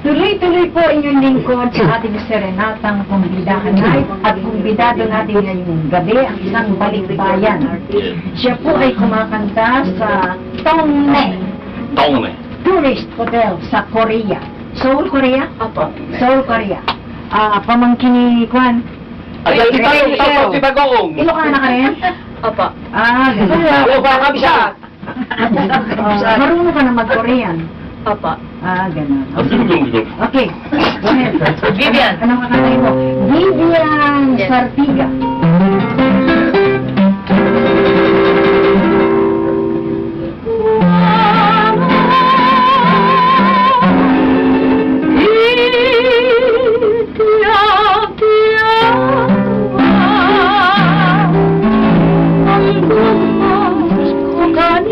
Tuloy-tuloy po inyong lingkod sa ating serenatang kumbidahan night at kumbidado natin ngayong gabi ang isang balikbayan. Siya po ay kumakanta sa Tongnae Tourist Hotel sa Korea. Seoul, Korea? Opo. Seoul, Korea. Pamangkin ni Kwan. Kita Goong. Ilocana ka rin? Opo. Gano'n. Oo, baka bisa. Marunong ka na mag-Korean. Opo. Gano'n. Okay. Go ahead. Vivian. Anong kakantay mo? Vivian Yes. Sartiga.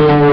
Ang